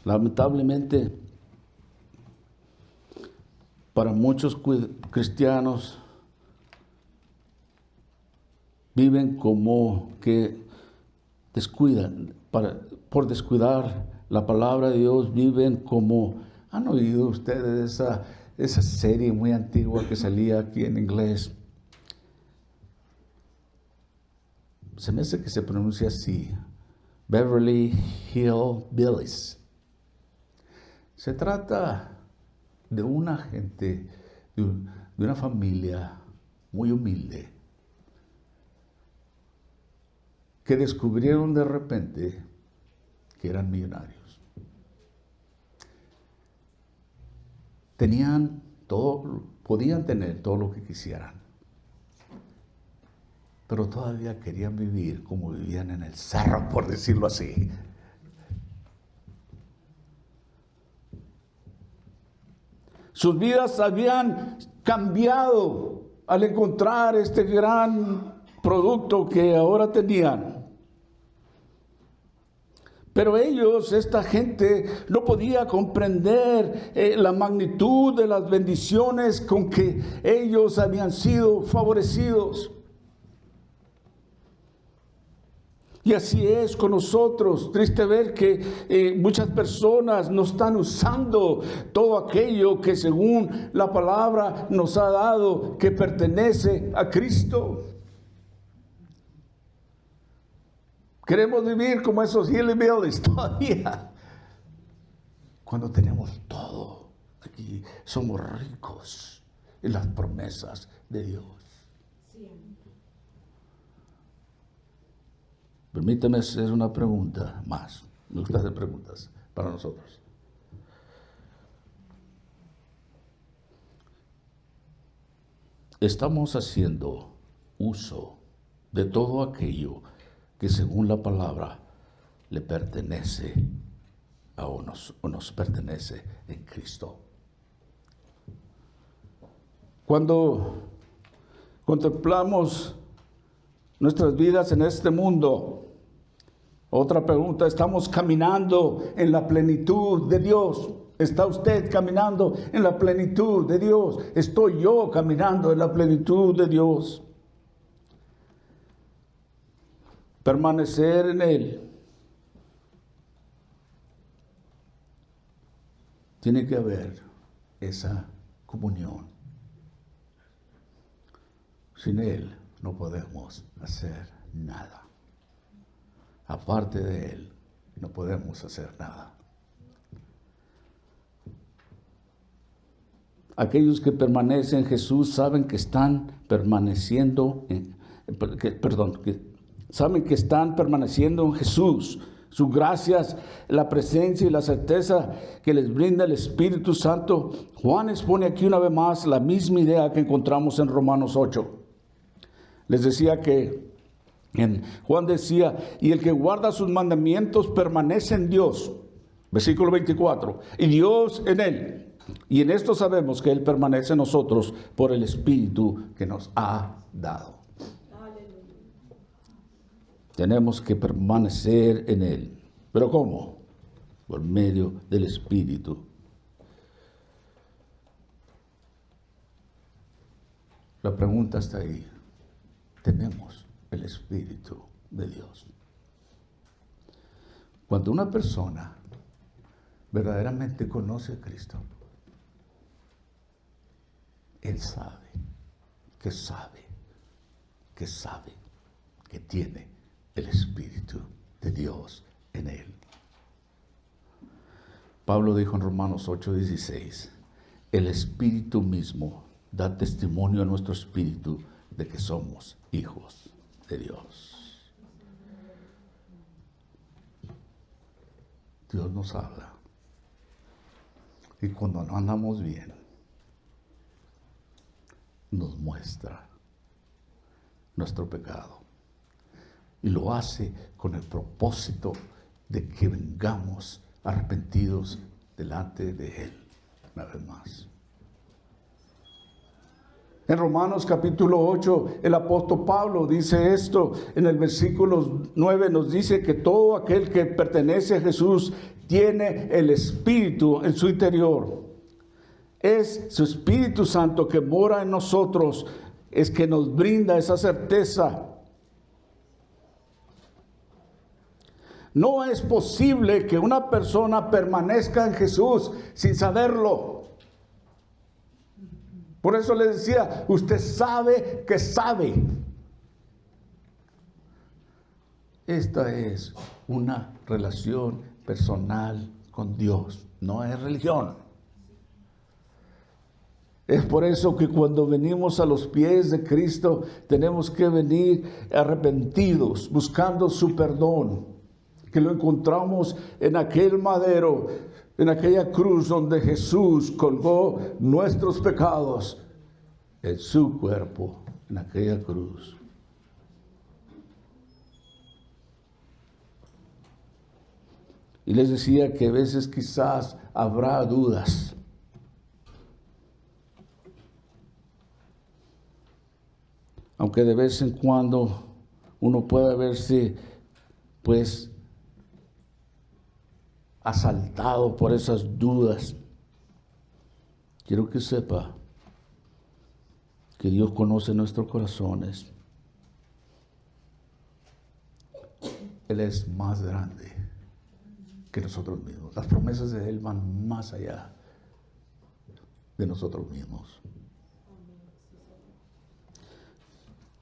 Lamentablemente, para muchos cristianos viven como que descuidan, por descuidar la palabra de Dios, viven como, ¿han oído ustedes esa serie muy antigua que salía aquí en inglés? Se me hace que se pronuncia así, Beverly Hillbillies. Se trata de una gente, de una familia muy humilde, que descubrieron de repente que eran millonarios. Tenían todo podían tener todo lo que quisieran, pero todavía querían vivir como vivían en el cerro, por decirlo así. Sus vidas habían cambiado al encontrar este gran producto que ahora tenían. Pero ellos, esta gente, no podía comprender la magnitud de las bendiciones con que ellos habían sido favorecidos. Y así es con nosotros. Triste ver que muchas personas no están usando todo aquello que según la palabra nos ha dado, que pertenece a Cristo. Queremos vivir como esos hillbillies todavía, cuando tenemos todo. Aquí somos ricos en las promesas de Dios. Permítame hacer una pregunta más. Me gusta hacer preguntas para nosotros. ¿Estamos haciendo uso de todo aquello que según la palabra le pertenece o nos pertenece en Cristo? Cuando contemplamos nuestras vidas en este mundo, otra pregunta, ¿estamos caminando en la plenitud de Dios? ¿Está usted caminando en la plenitud de Dios? ¿Estoy yo caminando en la plenitud de Dios? Permanecer en Él. Tiene que haber esa comunión. Sin Él no podemos hacer nada. Aparte de Él, no podemos hacer nada. Aquellos que permanecen en Jesús saben que están permaneciendo saben que están permaneciendo en Jesús. Sus gracias, la presencia y la certeza que les brinda el Espíritu Santo. Juan expone aquí una vez más la misma idea que encontramos en Romanos 8. Les decía que Juan decía, y el que guarda sus mandamientos permanece en Dios. Versículo 24. Y Dios en él. Y en esto sabemos que Él permanece en nosotros por el Espíritu que nos ha dado. Aleluya. Tenemos que permanecer en Él. ¿Pero cómo? Por medio del Espíritu. La pregunta está ahí. Tenemos el Espíritu de Dios. Cuando una persona verdaderamente conoce a Cristo, él sabe que tiene el Espíritu de Dios en él. Pablo dijo en Romanos 8:16, el Espíritu mismo da testimonio a nuestro espíritu de que somos hijos de Dios. Dios nos habla. Y cuando no andamos bien, nos muestra nuestro pecado. Y lo hace con el propósito de que vengamos arrepentidos delante de Él. Una vez más. En Romanos capítulo 8, el apóstol Pablo dice esto, en el versículo 9 nos dice que todo aquel que pertenece a Jesús tiene el Espíritu en su interior. Es su Espíritu Santo que mora en nosotros, es que nos brinda esa certeza. No es posible que una persona permanezca en Jesús sin saberlo. Por eso le decía, usted sabe que sabe. Esta es una relación personal con Dios, no es religión. Es por eso que cuando venimos a los pies de Cristo, tenemos que venir arrepentidos, buscando su perdón, que lo encontramos en aquel madero, en aquella cruz donde Jesús colgó nuestros pecados en su cuerpo, en aquella cruz. Y les decía que a veces quizás habrá dudas. Aunque de vez en cuando uno puede verse, pues, asaltado por esas dudas. Quiero que sepa que Dios conoce nuestros corazones. Él es más grande que nosotros mismos. Las promesas de Él van más allá de nosotros mismos.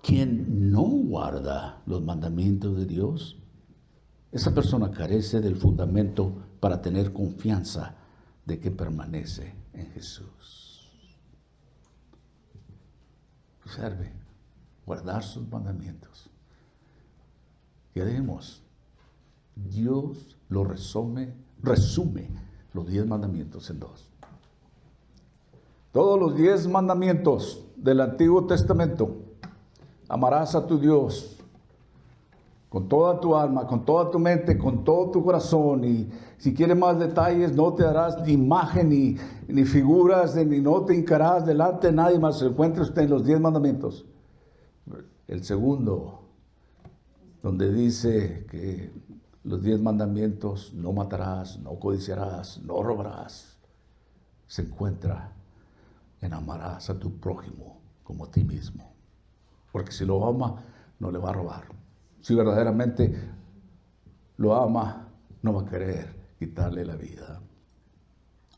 Quien no guarda los mandamientos de Dios, esa persona carece del fundamento para tener confianza de que permanece en Jesús. Observe, guardar sus mandamientos. Ya dijimos, Dios lo resume los 10 mandamientos en 2. Todos los 10 mandamientos del Antiguo Testamento. Amarás a tu Dios con toda tu alma, con toda tu mente, con todo tu corazón. Y si quieres más detalles, no te darás ni imagen ni figuras, ni no te hincarás delante de nadie más. Se encuentra usted en los 10 mandamientos. El segundo, donde dice que los 10 mandamientos, no matarás, no codiciarás, no robarás, se encuentra en amarás a tu prójimo como a ti mismo. Porque si lo ama, no le va a robar. Si verdaderamente lo ama, no va a querer quitarle la vida.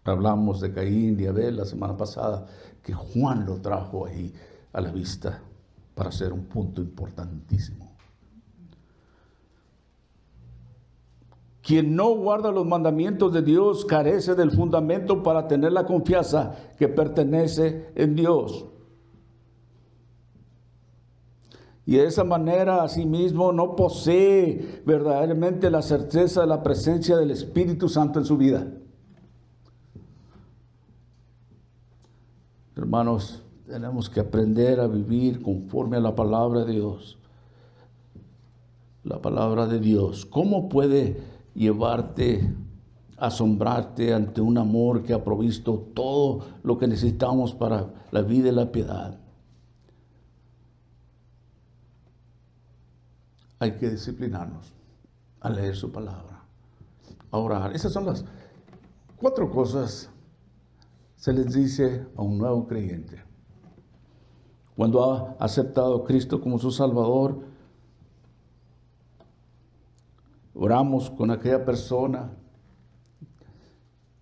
Hablamos de Caín y Abel la semana pasada, que Juan lo trajo ahí a la vista para hacer un punto importantísimo. Quien no guarda los mandamientos de Dios carece del fundamento para tener la confianza que pertenece en Dios. Y de esa manera, asimismo, no posee verdaderamente la certeza de la presencia del Espíritu Santo en su vida. Hermanos, tenemos que aprender a vivir conforme a la palabra de Dios. La palabra de Dios. ¿Cómo puede llevarte, asombrarte ante un amor que ha provisto todo lo que necesitamos para la vida y la piedad? Hay que disciplinarnos a leer su palabra, a orar. Esas son las 4 cosas se les dice a un nuevo creyente. Cuando ha aceptado a Cristo como su Salvador, oramos con aquella persona,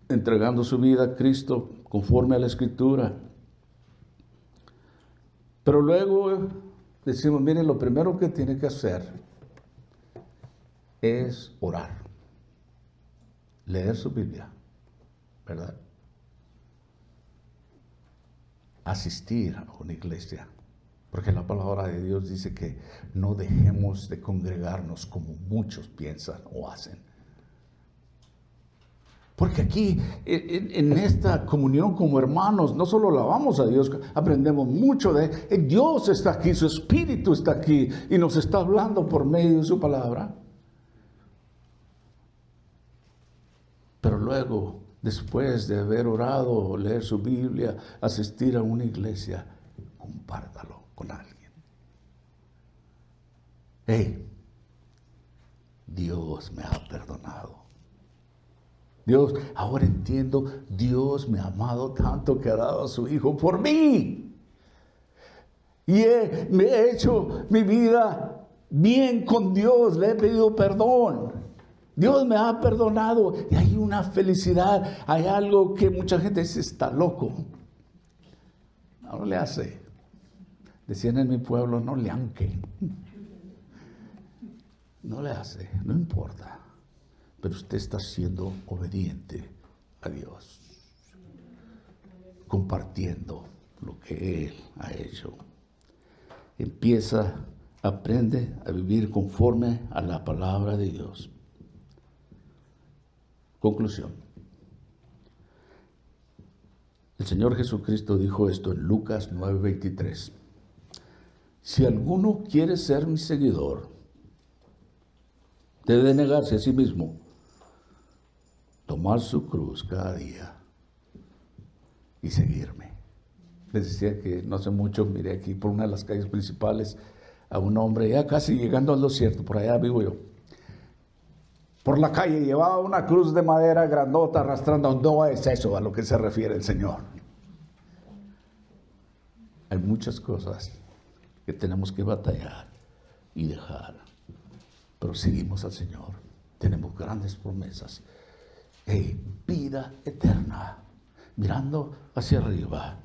entregando su vida a Cristo conforme a la Escritura. Pero luego decimos, miren, lo primero que tiene que hacer es orar, leer su Biblia, ¿verdad? Asistir a una iglesia, porque la palabra de Dios dice que no dejemos de congregarnos como muchos piensan o hacen. Porque aquí, en esta comunión como hermanos, no solo alabamos a Dios, aprendemos mucho de Dios está aquí, su Espíritu está aquí y nos está hablando por medio de su palabra. Pero luego, después de haber orado, leer su Biblia, asistir a una iglesia, compártalo con alguien. Hey, Dios me ha perdonado. Dios, ahora entiendo, Dios me ha amado tanto que ha dado a su Hijo por mí. Y me he hecho mi vida bien con Dios, le he pedido perdón. Dios me ha perdonado y hay una felicidad, hay algo que mucha gente dice, está loco. No le hace. Decían en mi pueblo, no le anque. No le hace, no importa. Pero usted está siendo obediente a Dios, compartiendo lo que Él ha hecho. Aprende a vivir conforme a la palabra de Dios. Conclusión. El Señor Jesucristo dijo esto en Lucas 9:23. Si alguno quiere ser mi seguidor, debe negarse a sí mismo, tomar su cruz cada día y seguirme. Les decía que no hace mucho miré aquí por una de las calles principales a un hombre ya casi llegando al desierto, por allá vivo yo. Por la calle llevaba una cruz de madera grandota arrastrando. No es eso a lo que se refiere el Señor. Hay muchas cosas que tenemos que batallar y dejar, pero seguimos al Señor. Tenemos grandes promesas. Vida eterna, mirando hacia arriba.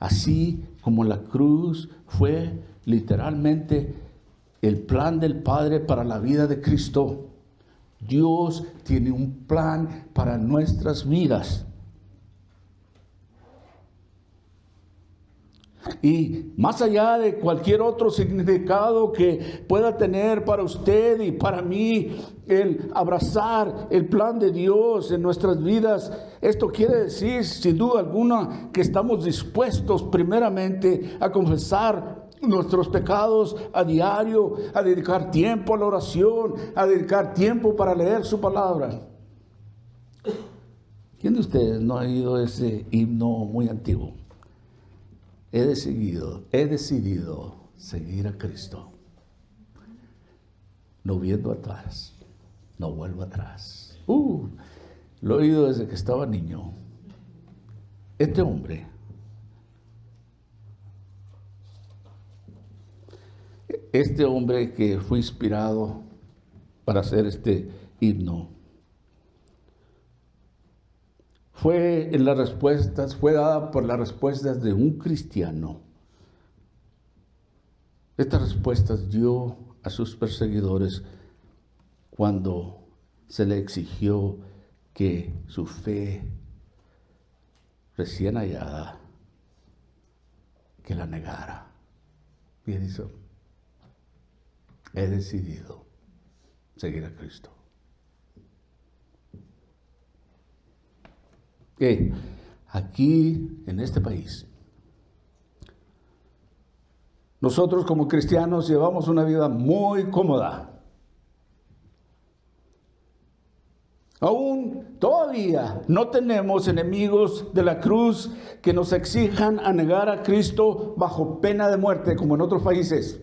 Así como la cruz fue literalmente el plan del Padre para la vida de Cristo, Dios tiene un plan para nuestras vidas. Y más allá de cualquier otro significado que pueda tener para usted y para mí el abrazar el plan de Dios en nuestras vidas, esto quiere decir sin duda alguna que estamos dispuestos primeramente a confesar nuestros pecados a diario, a dedicar tiempo a la oración, a dedicar tiempo para leer su palabra. ¿Quién de ustedes no ha oído ese himno muy antiguo? He decidido seguir a Cristo, no viendo atrás, no vuelvo atrás. Lo he oído desde que estaba niño. Este hombre que fue inspirado para hacer este himno, fue dada por las respuestas de un cristiano. Estas respuestas dio a sus perseguidores cuando se le exigió que su fe recién hallada, que la negara. Bien hizo. He decidido seguir a Cristo. Aquí en este país, nosotros como cristianos llevamos una vida muy cómoda. Aún todavía no tenemos enemigos de la cruz que nos exijan a negar a Cristo bajo pena de muerte, como en otros países.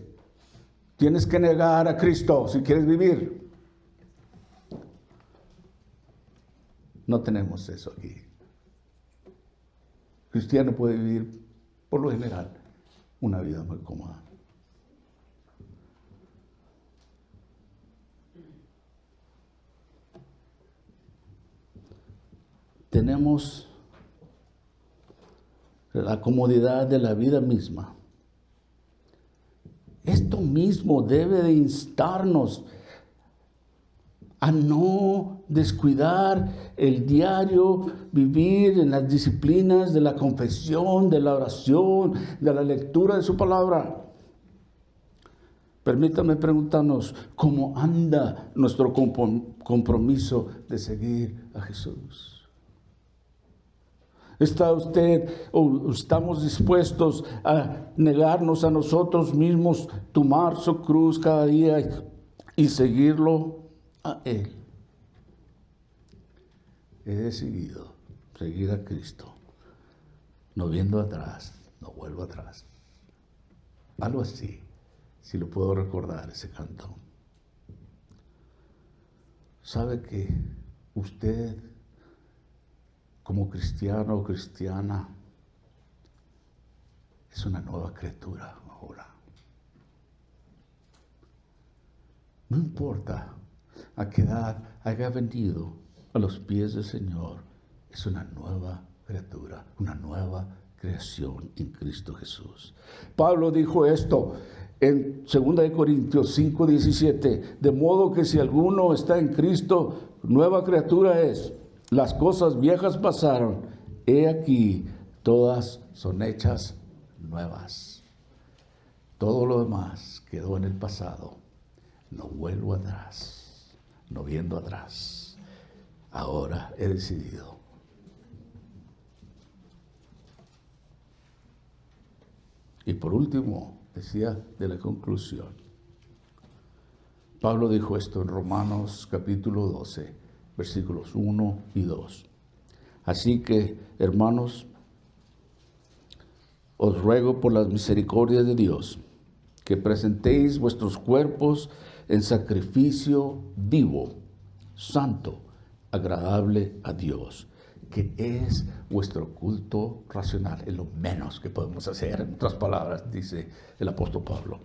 Tienes que negar a Cristo si quieres vivir. No tenemos eso aquí. Cristiano puede vivir, por lo general, una vida muy cómoda. Tenemos la comodidad de la vida misma. Esto mismo debe de instarnos a no descuidar el diario vivir en las disciplinas de la confesión, de la oración, de la lectura de su palabra. Permítanme preguntarnos, ¿cómo anda nuestro compromiso de seguir a Jesús? ¿Está usted o estamos dispuestos a negarnos a nosotros mismos, tomar su cruz cada día y seguirlo a Él? He decidido seguir a Cristo, no viendo atrás, no vuelvo atrás. Algo así, si lo puedo recordar, ese canto. ¿Sabe que usted, como cristiano o cristiana, es una nueva criatura ahora? No importa a qué edad haya venido a los pies del Señor, es una nueva criatura, una nueva creación en Cristo Jesús. Pablo dijo esto en 2 Corintios 5:17, de modo que si alguno está en Cristo, nueva criatura es. Las cosas viejas pasaron, he aquí, todas son hechas nuevas. Todo lo demás quedó en el pasado. No vuelvo atrás, no viendo atrás. Ahora he decidido Y por último, decía de la conclusión. Pablo dijo esto en Romanos capítulo 12, versículos 1 y 2. Así que, hermanos, os ruego por las misericordias de Dios que presentéis vuestros cuerpos en sacrificio vivo, santo, agradable a Dios, que es vuestro culto racional. Es lo menos que podemos hacer. En otras palabras, dice el apóstol Pablo.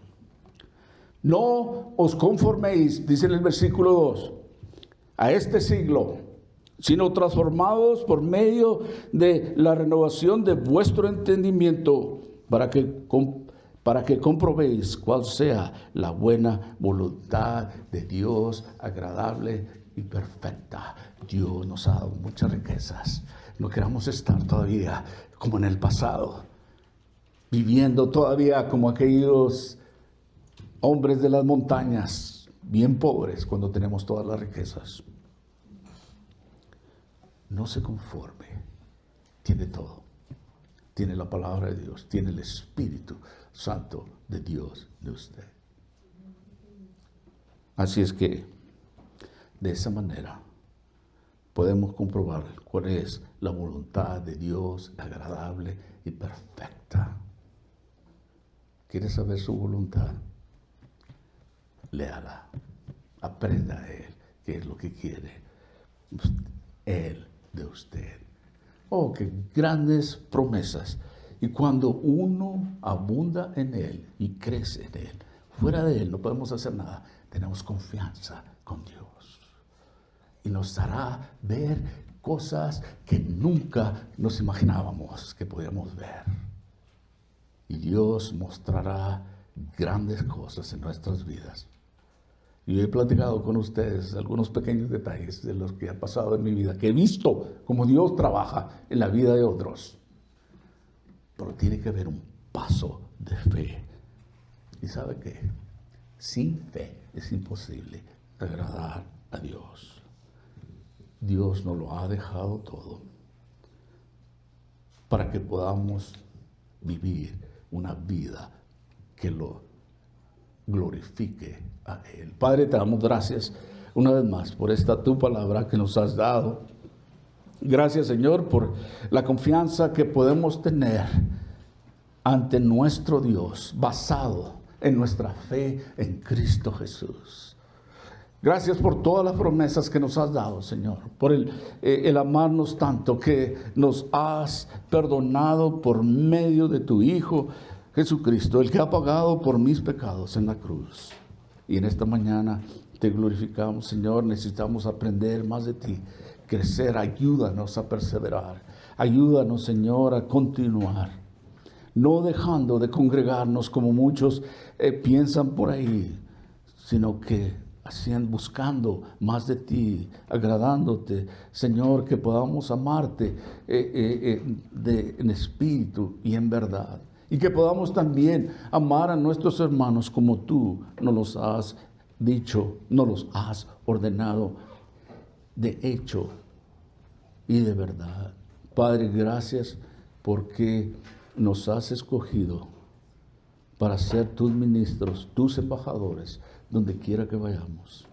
No os conforméis, dice en el versículo 2, a este siglo, sino transformados por medio de la renovación de vuestro entendimiento, para que comprobéis cuál sea la buena voluntad de Dios, agradable y perfecta. Dios nos ha dado muchas riquezas. No queramos estar todavía como en el pasado, viviendo todavía como aquellos hombres de las montañas, bien pobres cuando tenemos todas las riquezas. No se conforme, tiene todo. Tiene la palabra de Dios, tiene el Espíritu Santo de Dios de usted. Así es que, de esa manera, podemos comprobar cuál es la voluntad de Dios agradable y perfecta. ¿Quiere saber su voluntad? Léala, aprenda de Él, qué es lo que quiere Él de usted. Oh, qué grandes promesas. Y cuando uno abunda en Él y crece en Él, fuera de Él no podemos hacer nada. Tenemos confianza con Dios. Y nos hará ver cosas que nunca nos imaginábamos que podíamos ver. Y Dios mostrará grandes cosas en nuestras vidas. Yo he platicado con ustedes algunos pequeños detalles de los que ha pasado en mi vida, que he visto cómo Dios trabaja en la vida de otros. Pero tiene que haber un paso de fe. ¿Y sabe qué? Sin fe es imposible agradar a Dios. Dios nos lo ha dejado todo para que podamos vivir una vida que lo glorifique a Él. Padre, te damos gracias una vez más por esta tu palabra que nos has dado. Gracias, Señor, por la confianza que podemos tener ante nuestro Dios, basado en nuestra fe en Cristo Jesús. Gracias por todas las promesas que nos has dado, Señor, por el amarnos tanto, que nos has perdonado por medio de tu Hijo Jesucristo, el que ha pagado por mis pecados en la cruz. Y en esta mañana te glorificamos, Señor. Necesitamos aprender más de ti, crecer. Ayúdanos a perseverar. Ayúdanos, Señor, a continuar, no dejando de congregarnos como muchos piensan por ahí, sino que buscando más de ti, agradándote, Señor, que podamos amarte en espíritu y en verdad. Y que podamos también amar a nuestros hermanos como tú nos los has dicho, nos los has ordenado de hecho y de verdad. Padre, gracias porque nos has escogido para ser tus ministros, tus embajadores, donde quiera que vayamos.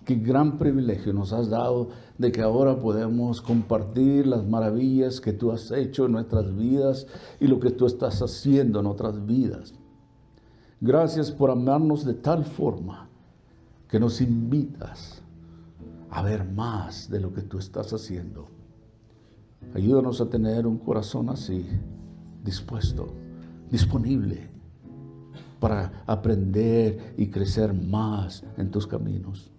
Qué gran privilegio nos has dado de que ahora podemos compartir las maravillas que tú has hecho en nuestras vidas y lo que tú estás haciendo en otras vidas. Gracias por amarnos de tal forma que nos invitas a ver más de lo que tú estás haciendo. Ayúdanos a tener un corazón así, dispuesto, disponible para aprender y crecer más en tus caminos.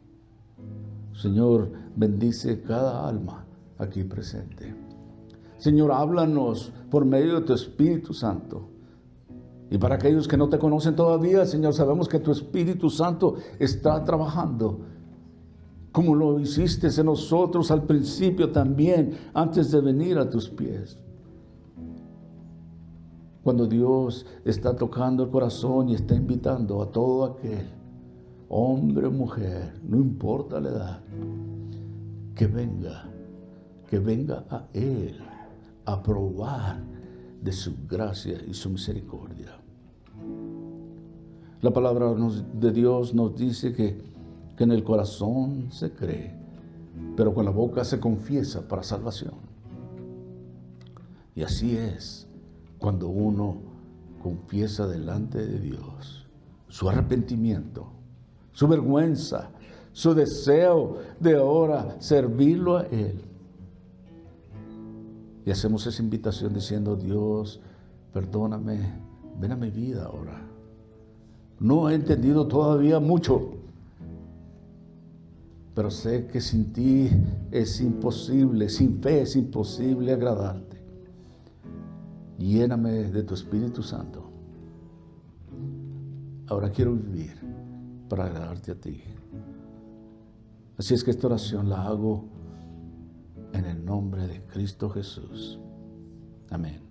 Señor, bendice cada alma aquí presente. Señor, háblanos por medio de tu Espíritu Santo. Y para aquellos que no te conocen todavía, Señor, sabemos que tu Espíritu Santo está trabajando, como lo hiciste en nosotros al principio también, antes de venir a tus pies. Cuando Dios está tocando el corazón y está invitando a todo aquel, hombre o mujer, no importa la edad, que venga a Él a probar de su gracia y su misericordia. La palabra de Dios nos dice que en el corazón se cree, pero con la boca se confiesa para salvación. Y así es cuando uno confiesa delante de Dios su arrepentimiento, su vergüenza, su deseo de ahora servirlo a Él. Y hacemos esa invitación diciendo: Dios, perdóname, ven a mi vida ahora. No he entendido todavía mucho, pero sé que sin ti es imposible, sin fe es imposible agradarte. Lléname de tu Espíritu Santo. Ahora quiero vivir para agradarte a ti. Así es que esta oración la hago en el nombre de Cristo Jesús. Amén.